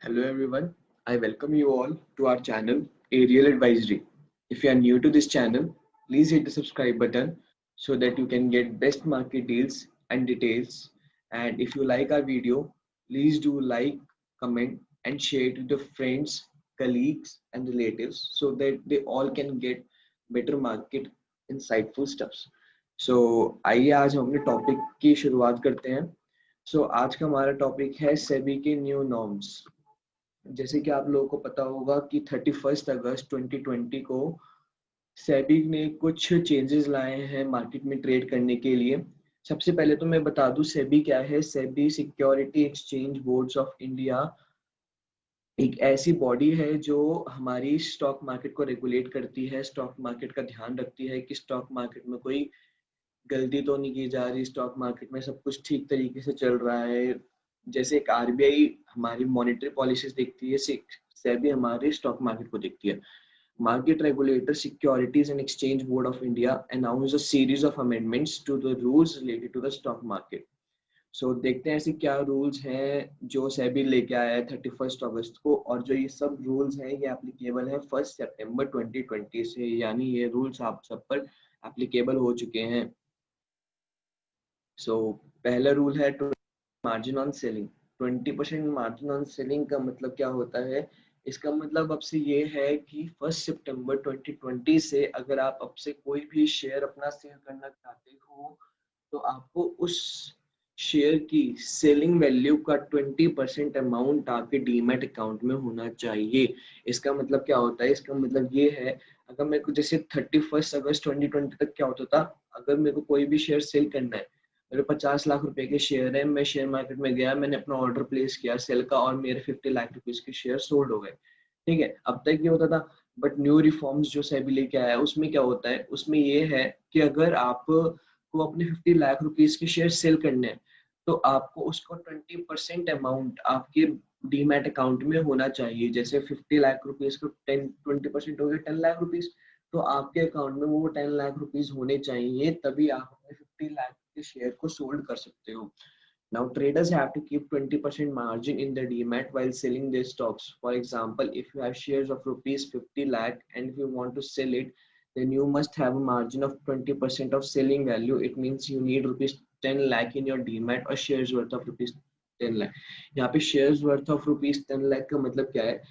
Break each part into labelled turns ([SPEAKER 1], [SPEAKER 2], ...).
[SPEAKER 1] Hello everyone, I welcome you all to our channel Aerial Advisory. If you are new to this channel, please hit the subscribe button so that you can get best market deals and details. And if you like our video, please do like, comment and share it with your friends, colleagues and relatives so that they all can get better market insightful stuffs. So आइए आज हम अपने topic की शुरुआत करते हैं. आज का हमारा टॉपिक है सेबी के न्यू नॉर्म्स. जैसे कि आप लोगों को पता होगा कि 31 अगस्त 2020 को सेबी ने कुछ चेंजेस लाए हैं मार्केट में ट्रेड करने के लिए. सबसे पहले तो मैं बता दूं सेबी क्या है. SEBI security exchange boards of India एक ऐसी बॉडी है जो हमारी स्टॉक मार्केट को रेगुलेट करती है, स्टॉक मार्केट का ध्यान रखती है कि स्टॉक मार्केट में कोई गलती तो नहीं की जा रही, स्टॉक मार्केट में सब कुछ ठीक तरीके से चल रहा है. जैसे एक आरबीआई हमारी मॉनेटरी पॉलिसीज देखती है, सेबी हमारे स्टॉक मार्केट को देखती है. Market regulator securities and exchange board of India announce a series of amendments to the rules related to the stock market. सो देखते हैं ऐसे क्या रूल्स हैं जो सेबी लेके आया है 31 अगस्त को. और जो ये सब रूल्स हैं ये एप्लीकेबल है 1 सितंबर 2020 से, यानी ये रूल्स आप सब पर एप्लीकेबल हो चुके हैं. पहला रूल है margin on selling. 20% margin on selling का मतलब क्या होता है? इसका मतलब अब से ये है कि 1 सितंबर 2020 से अगर आप अब से कोई भी शेयर अपना सेल करना चाहते हो तो आपको उस शेयर की सेलिंग वैल्यू का 20% अमाउंट आपके डीमैट अकाउंट में होना चाहिए. इसका मतलब क्या होता है? इसका मतलब ये है अगर मेरे को जैसे 31 अगस्त 2020 तक क्या होता था, अगर मेरे को कोई भी शेयर सेल करना है, मेरे 50 लाख रुपए के शेयर है, मैं शेयर मार्केट में गया, मैंने अपना ऑर्डर प्लेस किया सेल का और मेरे 50 लाख रुपीस के शेयर सोल्ड हो गए. ठीक है, अब तक ये होता था. बट न्यू रिफॉर्म्स जो सेबी लेके आया है उसमें क्या होता है, उसमें ये है कि अगर आप को अपने 50 लाख रुपीस के शेयर सेल करने हैं तो आपको उसको 20% अमाउंट आपके डीमैट अकाउंट में होना चाहिए. जैसे 50 लाख रुपीस को 20% हो गए 10 लाख रुपीस, तो आपके अकाउंट में वो 10 लाख रुपीस होने चाहिए, तभी आप अपने 50 लाख के शेयर को सोल्ड कर सकते हो. Now traders have to keep 20% margin in their demat while selling their stocks. For example, if you have shares of rupees 50 lakh and if you want to sell it, then you must have a margin of 20% of selling value. It means you need rupees 10 lakh in your demat or shares worth of rupees 10 lakh. यहाँ पे shares worth of rupees 10 lakh का मतलब क्या है?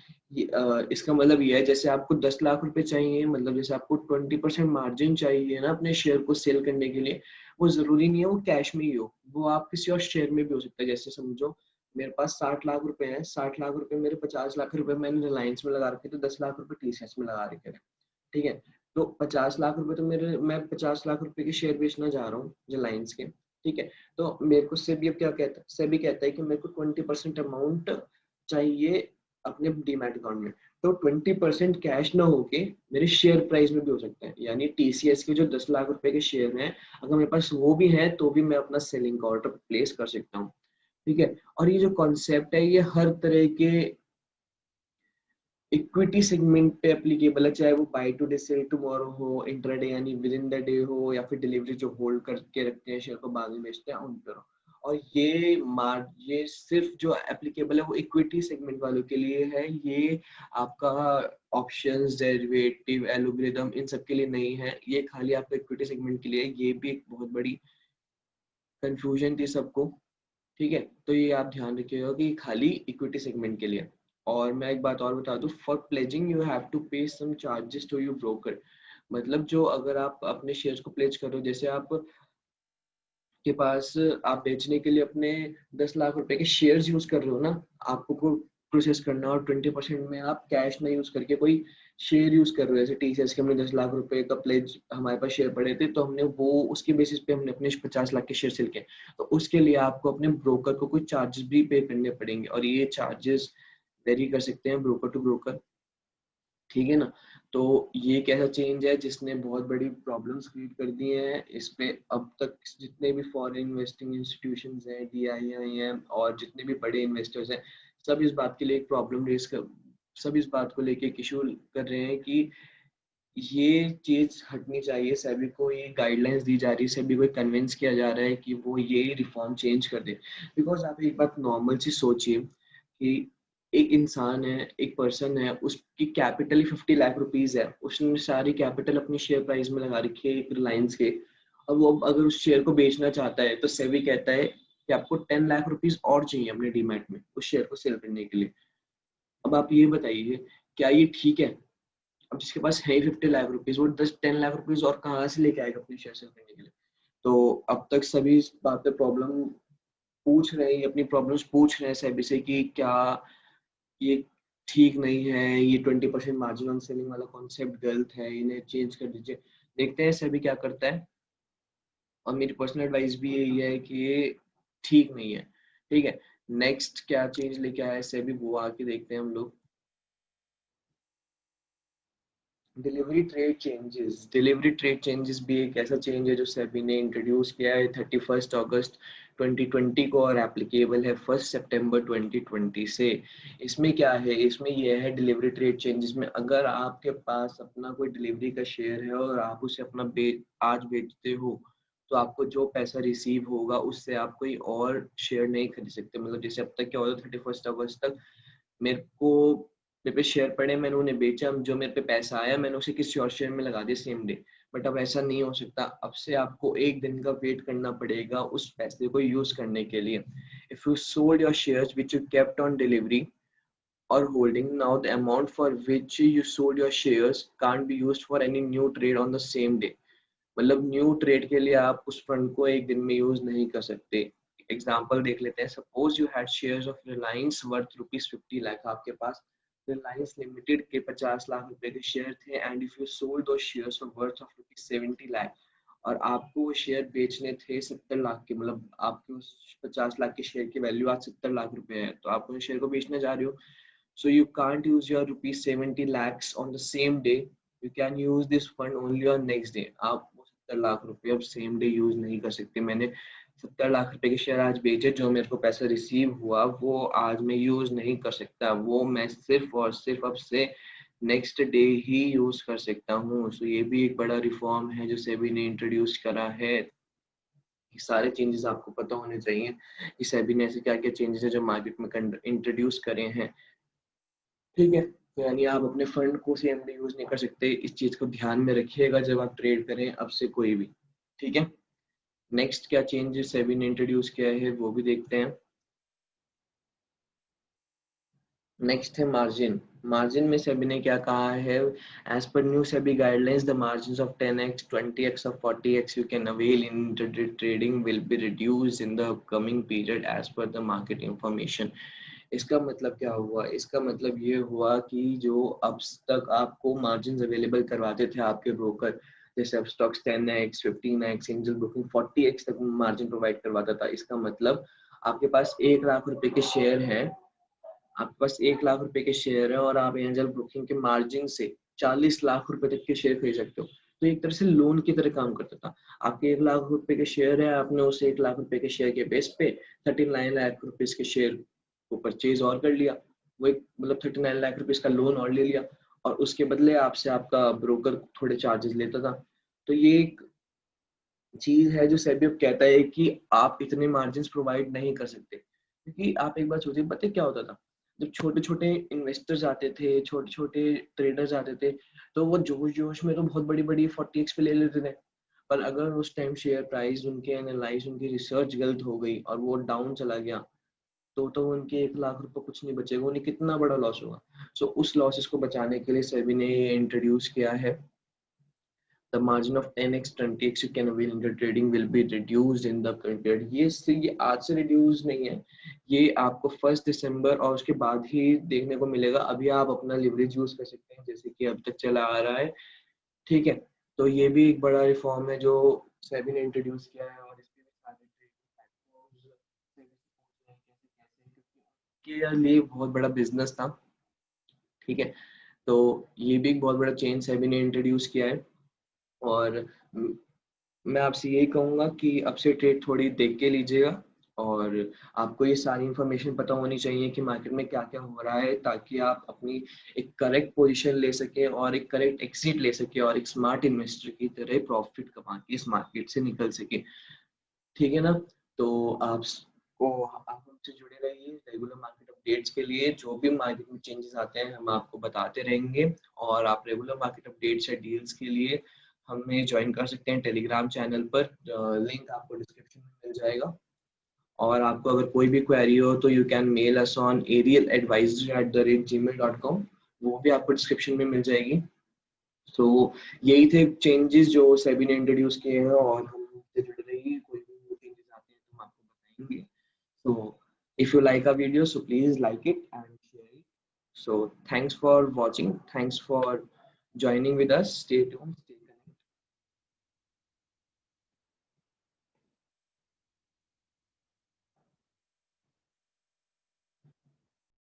[SPEAKER 1] इसका मतलब ये है जैसे आपको 10 लाख रुपए चाहिए, मतलब जैसे आपको 20% मार्जिन चाहिए ना अपने शेयर को सेल करने के लिए, वो जरूरी नहीं है वो कैश में ही हो, वो आप किसी और शेयर में भी हो सकता है. जैसे समझो मेरे पास 60 लाख रुपए हैं, 60 लाख रुपए मेरे 50 लाख रुपए मैंने रिलायंस में लगा रखे, तो 10 लाख रुपए टीसीएस में लगा रखे हैं. ठीक है, तो 50 लाख रुपए तो मेरे, मैं 50 लाख रुपए के शेयर बेचना जा रहा हूँ रिलायंस के. ठीक है, तो मेरे को सेबी अब क्या कहता है, सेबी कहता है कि मेरे को 20% अमाउंट चाहिए अपने डीमैट अकाउंट में. तो 20% कैश ना होके मेरे शेयर प्राइस में भी हो सकता है, यानी टीसीएस के जो 10 लाख रुपए के शेयर हैं अगर मेरे पास वो भी हैं तो भी मैं अपना सेलिंग का ऑर्डर प्लेस कर सकता हूँ. ठीक है, और ये जो कॉन्सेप्ट है ये हर तरह के इक्विटी सेगमेंट पे एप्लीकेबल है, चाहे वो by two day cell tomorrow हो, इंट्राडे यानी विद इन द डे हो, या फिर डिलीवरी जो होल्ड करके रखते हैं शेयर को बाद में बेचते हैं उन पर हो. और ये सिर्फ जो एप्लीकेबल है वो इक्विटी सेगमेंट वालों के लिए है. ये आपका ऑप्शंस, डेरिवेटिव, एल्गोरिथम इन सब के लिए नहीं है, ये खाली आपका इक्विटी सेगमेंट के लिए है. ये भी एक बहुत बड़ी कंफ्यूजन थी सबको. ठीक है, तो ये आप ध्यान रखिएगा कि खाली इक्विटी सेगमेंट के लिए. और मैं एक बात और बता दूं, for pledging you have to pay some charges to your broker. मतलब जो अगर आप अपने शेयर्स को प्लेज कर रहे हो, जैसे आप के पास आप बेचने के लिए अपने 10 लाख रुपए के शेयर्स यूज कर रहे हो ना, आपको को प्रोसेस करना, और 20% में आप कैश ना यूज करके कोई शेयर यूज कर रहे हो. जैसे टीसीएस के हमने 10 लाख रुपए का प्लेज हमारे पास शेयर पड़े थे, तो हमने वो उसके बेसिस पे हमने अपने 50 लाख के शेयर सेल किए, तो उसके लिए आपको अपने ब्रोकर को कुछ चार्जेस भी पे करने पड़ेंगे, और ये चार्जेस वेरी कर सकते हैं ब्रोकर टू ब्रोकर. ठीक है ना, तो ये एक ऐसा चेंज है जिसने बहुत बड़ी प्रॉब्लम्स क्रिएट कर दी हैं. इस पे अब तक जितने भी फॉरेन इन्वेस्टिंग इंस्टीट्यूशंस हैं, डीआईआई हैं, और जितने भी बड़े इन्वेस्टर्स हैं, सब इस बात के लिए एक प्रॉब्लम रेस कर, सब इस बात को लेके एक इशू कर रहे हैं कि ये चीज हटनी चाहिए. सेबी को ये गाइडलाइंस दी जा रही है, सेबी को कन्विंस किया जा रहा है कि वो ये रिफॉर्म चेंज कर दे. बिकॉज आप एक बात नॉर्मल सी सोचिए कि एक इंसान है, एक पर्सन है, उसकी कैपिटल ही 50 लाख रुपीज है, उसने सारी कैपिटल अपनी शेयर प्राइस में लगा रखी है रिलायंस के। अब वो अगर उस शेयर को बेचना चाहता है तो सेबी कहता है कि आपको 10 लाख रुपीज और चाहिए अपने डीमैट में उस शेयर को सेल करने के लिए। अब आप ये बताइए, क्या ये ठीक है? अब जिसके पास है 50 लाख रुपीज, वो 10-10 लाख रुपीज और कहाँ से लेके आएगा अपनी शेयर सेल करने के लिए? तो अब तक सभी इस बात पे प्रॉब्लम पूछ रहे हैं, अपनी प्रॉब्लम्स पूछ रहे हैं सेबी से कि क्या ये ठीक नहीं है, ये 20% मार्जिन ऑन सेलिंग वाला कॉन्सेप्ट गलत है, इन्हें चेंज कर दीजिए। देखते हैं सेबी क्या करता है। और मेरी पर्सनल एडवाइस भी यही है कि ये ठीक नहीं है। ठीक है, नेक्स्ट क्या चेंज लेके आया है सेबी, वो आके देखते हैं हम लोग। डिलीवरी ट्रेड चेंजेस भी एक ऐसा चेंज है जो सेबी ने इंट्रोड्यूस किया है 31 अगस्त 2020 को और एप्लीकेबल है 1 सितंबर 2020 से। इसमें क्या है, इसमें यह है डिलीवरी ट्रेड चेंजेस में, अगर आपके पास अपना कोई डिलीवरी का शेयर है और आप उसे अपना आज बेचते हो, तो आपको जो पैसा रिसीव होगा उससे आप कोई और शेयर नहीं खरीद सकते। मतलब जैसे अब तक क्या होता है, 31 अगस्त तक मेरे को मेरे पे शेयर पड़े, मैंने उन्हें बेचा, जो मेरे पे पैसा आया मैंने उसे किसी और शेयर में लगा दिया सेम डे। बट अब ऐसा नहीं हो सकता, अब से आपको एक दिन का वेट करना पड़ेगा उस पैसे को यूज करने के लिए। If you sold your shares which you kept on delivery or holding, now the amount for which you sold your shares can't be used for any new trade on the same day। मतलब new trade के लिए आप उस fund को एक दिन में use नहीं कर सकते। एग्जांपल देख लेते हैं, suppose you had shares of Reliance worth ₹50 lakh, आपके पास रिलायंस लिमिटेड के 50 लाख रुपए के शेयर थे, एंड इफ यू सोल्ड दो shares for worth of ₹70 lakh, और आपको वो शेयर बेचने थे 70 लाख के, मतलब आपके उस 50 लाख के शेयर की वैल्यू आज 70 लाख रुपए है, तो आप उस शेयर को बेचने जा रहे हो। So you can't use your ₹70 lakhs on the same day। You can use this fund only on next day। आप वो 70 लाख रुपए अब सेम डे यूज नहीं कर सकते। मैंने 70 लाख रुपए के शेयर आज बेचे, जो मेरे को पैसा रिसीव हुआ वो आज मैं यूज नहीं कर सकता, वो मैं सिर्फ और सिर्फ अब से नेक्स्ट डे ही यूज कर सकता हूँ। सो ये भी एक बड़ा रिफॉर्म है जो सेबी ने इंट्रोड्यूस करा है। ये सारे चेंजेस आपको पता होने चाहिए कि सेबी ने ऐसे क्या क्या चेंजेस है जो मार्केट में इंट्रोड्यूस करे हैं। ठीक है, तो यानी आप अपने फंड को सेम डे यूज नहीं कर सकते, इस चीज को ध्यान में रखिएगा जब आप ट्रेड करें अब से कोई भी। ठीक है, नेक्स्ट क्या चेंजेस सेबी ने इंट्रोड्यूस किया है वो भी देखते हैं। नेक्स्ट है मार्जिन। मार्जिन में सेबी ने क्या कहा है, as per new SEBI guidelines the margin of 10x 20x और 40x you can avail in intraday trading will be reduced in the upcoming period as per the market information. इसका मतलब क्या हुआ, इसका मतलब ये हुआ कि जो अब तक आपको मार्जिन अवेलेबल करवाते थे आपके ब्रोकर, जैसे अब stocks 10x 15x angel broking 40x तक मार्जिन प्रोवाइड करवाता था, इसका मतलब आपके पास 1 लाख रुपए के शेयर है, आपके पास 1 लाख रुपए के शेयर है और आप एंजल ब्रोकिंग के मार्जिन से 40 लाख रुपए तक के शेयर खरीद सकते हो। तो एक तरह से लोन की तरह काम करता था। आपके 1 लाख रुपए के शेयर है, आपने उसे 1 लाख रुपए के शेयर के बेस पे 39 लाख रुपीज के शेयर को परचेज और कर लिया। वो एक मतलब 39 लाख रुपीज का लोन और ले लिया, और उसके बदले आपसे आपका ब्रोकर थोड़े चार्जेस लेता था। तो ये एक चीज है जो सेबी अब कहता है कि आप इतने मार्जिन प्रोवाइड नहीं कर सकते, क्योंकि आप एक बार सोचिए, पता है क्या होता था, जब छोटे छोटे इन्वेस्टर्स आते थे, छोटे छोटे ट्रेडर्स आते थे, तो वो जोश जोश में तो बहुत बड़ी बड़ी 40x पे ले लेते थे। पर अगर उस टाइम शेयर प्राइस उनके एनालाइज उनकी रिसर्च गलत हो गई और वो डाउन चला गया, तो उनके 1 लाख रुपए कुछ नहीं बचेगा, उन्हें कितना बड़ा लॉस होगा। सो उस लॉसेस को बचाने के लिए सेबी ने इंट्रोड्यूस किया है, the margin of 10x 20x you can avail in the trading will be reduced in the current period। ये आज से रिड्यूस नहीं है, ये आपको 1 दिसंबर और उसके बाद ही देखने को मिलेगा। अभी आप अपना लिवरेज यूज कर सकते हैं जैसे कि अब तक चला आ रहा है। ठीक है, तो ये भी एक बड़ा रिफॉर्म है जो सेबी ने इंट्रोड्यूस किया है, और इसके भी सारे ट्रेडिंग प्लेटफॉर्म्स के लिए बहुत बड़ा बिजनेस था। ठीक है, तो ये भी एक बहुत बड़ा चेंज सेबी ने इंट्रोड्यूस किया है। और मैं आपसे यही कहूँगा कि अब से ट्रेड थोड़ी देख के लीजिएगा, और आपको ये सारी इन्फॉर्मेशन पता होनी चाहिए कि मार्केट में क्या क्या हो रहा है, ताकि आप अपनी एक करेक्ट पोजीशन ले सकें और एक करेक्ट एग्जिट ले सकें और एक स्मार्ट इन्वेस्टर की तरह प्रॉफिट कमा के इस मार्केट से निकल सके। ठीक है ना? तो आप हमसे जुड़े रहिए, रेगुलर मार्केट अपडेट्स के लिए जो भी मार्केट में चेंजेस आते हैं हम आपको बताते रहेंगे। और आप रेगुलर मार्केट अपडेट्स या डील्स के लिए हमें ज्वाइन कर सकते हैं टेलीग्राम चैनल पर, लिंक आपको डिस्क्रिप्शन में मिल जाएगा। और आपको अगर कोई भी क्वेरी हो तो you can mail us on arialadvisory@gmail.com, वो भी आपको डिस्क्रिप्शन में मिल जाएगी। तो यही थे चेंजेस जो सेबी ने इंट्रोड्यूस किए हैं, और हम उनसे जुड़ रही कोई भी चेंजेस आते हैं तो हम आपको बताएंगे। So if you like our video, so please like it and share it. So thanks for watching. Thanks for joining with us. Stay tuned.